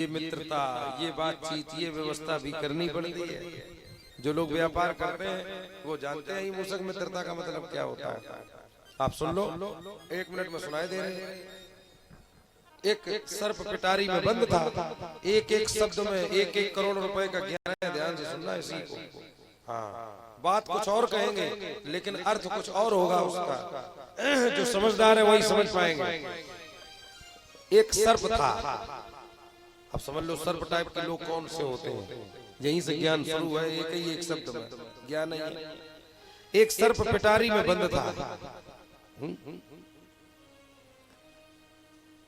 ये मित्रता, ये बातचीत, ये व्यवस्था भी करनी पड़ती है। जो लोग व्यापार करते हैं वो जानते हैं ही मूसक मित्रता का मतलब क्या होता है। आप सुन लो, 1 मिनट में सुनाई दे रहे हैं। एक सर्प पिटारी में बंद था, एक एक शब्द में 1-1 करोड़ रुपए का ज्ञान है। ध्यान से सुनना इसी को। हाँ, बात कुछ और कहेंगे लेकिन अर्थ कुछ और होगा उसका। जो समझदार है वही समझ पाएंगे। एक सर्प था, अब समझ लो सर्प टाइप के लोग कौन से होते हैं। यहीं से ज्ञान शुरू है, एक शब्द में ज्ञान नहीं है। एक सर्प पिटारी में बंद था।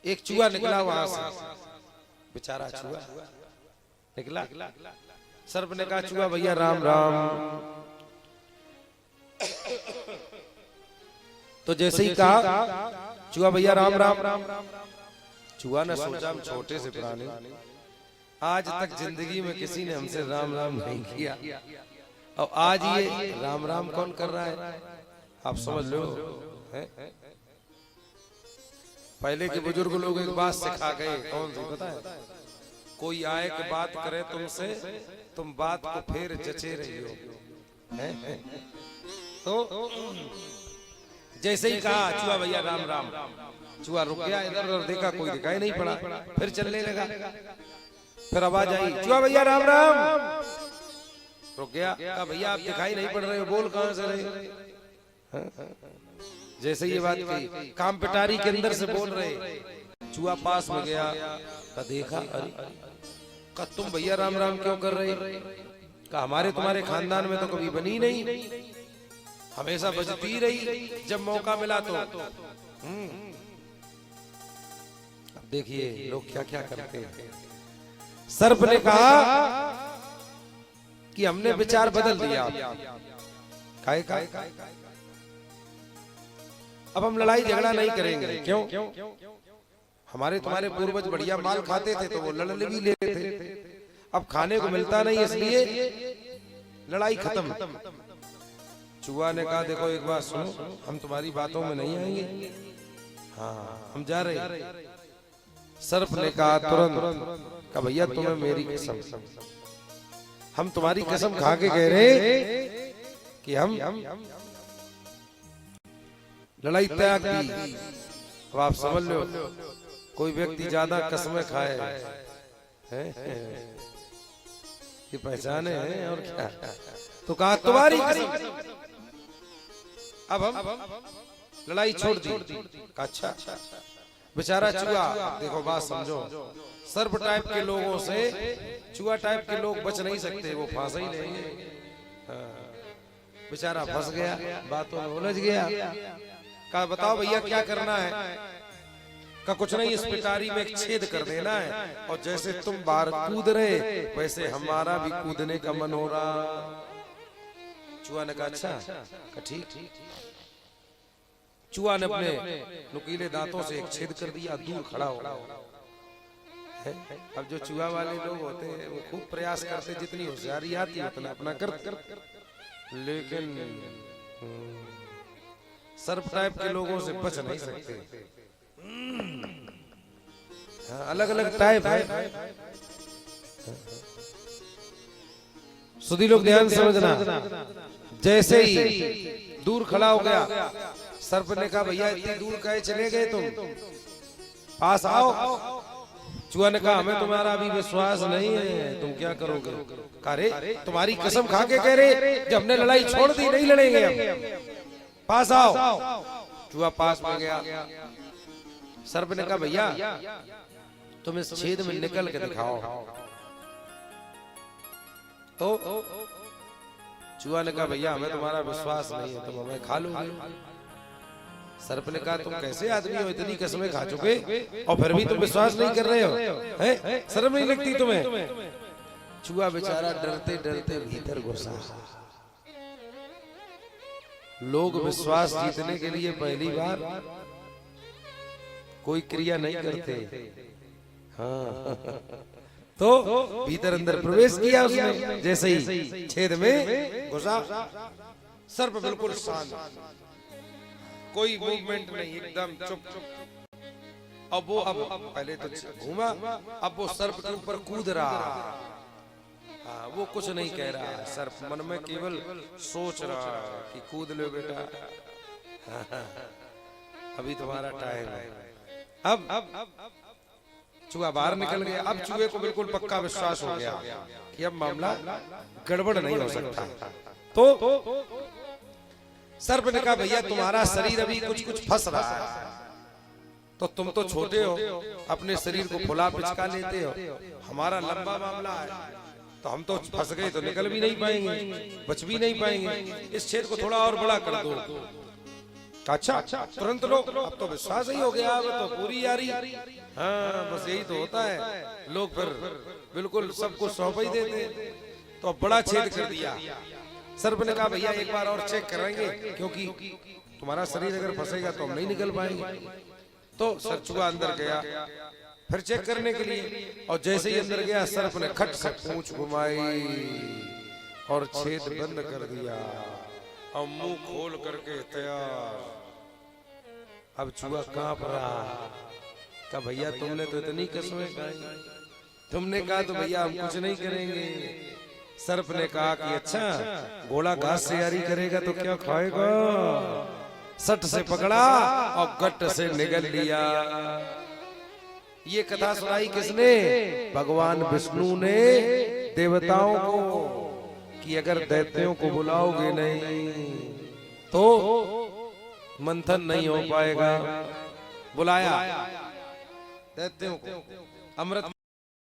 एक चूहा निकला वहां से, बेचारा चूहा निकला। सर्प ने कहा, चूहा भैया राम राम। तो जैसे ही कहा चूहा भैया राम राम, चूहा ने सोचा हम छोटे से प्राणी, आज तक जिंदगी में किसी ने हमसे राम राम नहीं किया, और आज ये राम राम कौन कर रहा है। आप समझ लो है? पहले के बुजुर्ग लोग एक बात सिखा गए, कौन सी पता है? कोई आए कि बात करे तुमसे, तुम बात को फिर जचे रही हो है? तो जैसे ही कहा चूहा भैया राम राम, चूहा रुक गया, इधर उधर देखा, कोई दिखाई नहीं पड़ा, फिर चलने लगा। फिर आवाज आई, चूहा भैया राम राम। रुक गया, कहा भैया आप दिखाई नहीं पड़ रहे हो, बोल कहां से रहे। जैसे ये बात कही, काम पिटारी के अंदर से बोल रहे। चूहा पास में गया, का देखा, अरे का तुम भैया राम राम क्यों कर रहे? का हमारे तुम्हारे खानदान में तो कभी बनी नहीं, हमेशा बजती रही, जब मौका मिला तो। अब देखिए लोग क्या क्या करते हैं। सर्प ने कहा कि हमने विचार बदल दिया, काहे का? अब हम लड़ाई झगड़ा नहीं करेंगे। क्यों? हमारे तुम्हारे पूर्वज बढ़िया माल खाते थे तो वो लड़ भी लेते थे, अब खाने को मिलता नहीं, इसलिए लड़ाई खत्म। चूहा ने कहा देखो एक बात सुनो, हम तुम्हारी बातों में नहीं आएंगे, हाँ हम जा रहे। सर्प ने कहा तुरंत, का भैया तुम्हें मेरी कसम, हम तुम्हारी कसम खा के कह रहे कि हम लड़ाई त्याग दी। अब आप समझ लो, कोई व्यक्ति ज्यादा कसमें खाए है? ये पहचाने हैं और क्या। तो कहा तुम्हारी कसम, अब हम लड़ाई छोड़ दी। अच्छा, बेचारा चूहा, देखो बात समझो, सर्प टाइप के लोगों से चूहा टाइप के लोग बच नहीं सकते, वो फांसा ही लेंगे। बेचारा फंस गया, बातों में उलझ गया। कहा बताओ भैया क्या करना है? का कुछ नहीं, इस पिटारी में एक छेद कर देना है, और जैसे तुम बाहर कूद रहे वैसे हमारा भी कूदने का मन हो रहा। चूहा ने कहा अच्छा, ठीक। चूहा ने अपने नुकीले दांतों से एक छेद कर दिया, दूर खड़ा हो गया। अब जो चूहा वाले लोग होते हैं वो खूब प्रयास करते, जितनी होशियारी आती है उतना अपना कर, लेकिन सर्प टाइप के लोगों से बच नहीं सकते। अलग अलग टाइप है। सुधी लोग ध्यान समझना। जैसे ही दूर खड़ा हो गया, सर्प ने कहा भैया इतनी दूर कहे चले गए तुम, पास आओ। चूहा ने कहा हमें तुम्हारा अभी विश्वास नहीं है, तुम क्या करोगे? अरे तुम्हारी कसम खा के कह रहे, जब हमने लड़ाई छोड़ दी नहीं लड़ेंगे हम, पास आओ। चूहा पास में गया। सर्प ने कहा भैया तुम इस छेद में निकल के दिखाओ। तो चूहा ने कहा भैया हमें तुम्हारा विश्वास नहीं है, तुम हमें खा लोगे। सर्प ने कहा तुम कैसे आदमी हो, इतनी कसमें खा चुके और फिर भी तुम विश्वास नहीं कर रहे हो, हैं? शर्म नहीं लगती तुम्हें? चूहा बेचारा डरते डरते भीतर घुसा। लोग विश्वास जीतने के लिए पहली बार कोई क्रिया नहीं करते। हाँ, तो भीतर अंदर प्रवेश किया उसने। जैसे ही छेद में घुसा, सर्प बिल्कुल शांत, कोई मूवमेंट नहीं, एकदम चुप। अब वो अब पहले तो घूमा, अब वो सर्प के ऊपर कूद रहा। हाँ, वो कुछ नहीं कह रहा है, सर्प मन में केवल सोच रहा है कि कूद लो बेटा, अभी तुम्हारा टाइम है। अब चूहा बाहर निकल गया। अब चूहे को बिल्कुल पक्का विश्वास हो गया कि अब मामला गड़बड़ नहीं हो सकता। तो सर्प ने कहा भैया तुम्हारा शरीर अभी कुछ कुछ फंस रहा है, तो तुम तो छोटे हो, अपने शरीर को फुला पिचका लेते हो, हमारा लंबा मामला है, तो हम तो फंस गए तो निकल भी नहीं पाएंगे, बच भी नहीं पाएंगे, इस छेद को थोड़ा और बड़ा कर दो। अच्छा तुरंत लोग, अब तो विश्वास ही हो गया, अब तो पूरी यारी। हाँ बस यही तो होता है, लोग फिर बिल्कुल सबको सौंप ही देते। तो अब बड़ा छेद कर दिया। सर्प ने कहा भैया एक बार और चेक करेंगे, क्योंकि तुम्हारा शरीर अगर फंसेगा तो हम नहीं निकल पाएंगे। तो चूहा अंदर गया फिर चेक करने के लिए, और जैसे ही अंदर गया सर्प ने खट से पूंछ घुमाई और छेद बंद कर दिया, और मुंह खोल करके तैयार। अब चूहा कांप रहा, कहा भैया तुमने तो इतनी कसमें खाई, तुमने कहा तो भैया हम कुछ नहीं करेंगे। सर्प ने कहा कि अच्छा घोड़ा घास से यारी करेगा तो क्या खाएगा। सट से पकड़ा और गट से निगल लिया। ये कथा सुनाई किसने? भगवान विष्णु ने देवताओं को, कि अगर दैत्यों को बुलाओगे नहीं तो मंथन नहीं हो पाएगा। बुलाया दैत्यों को, अमृत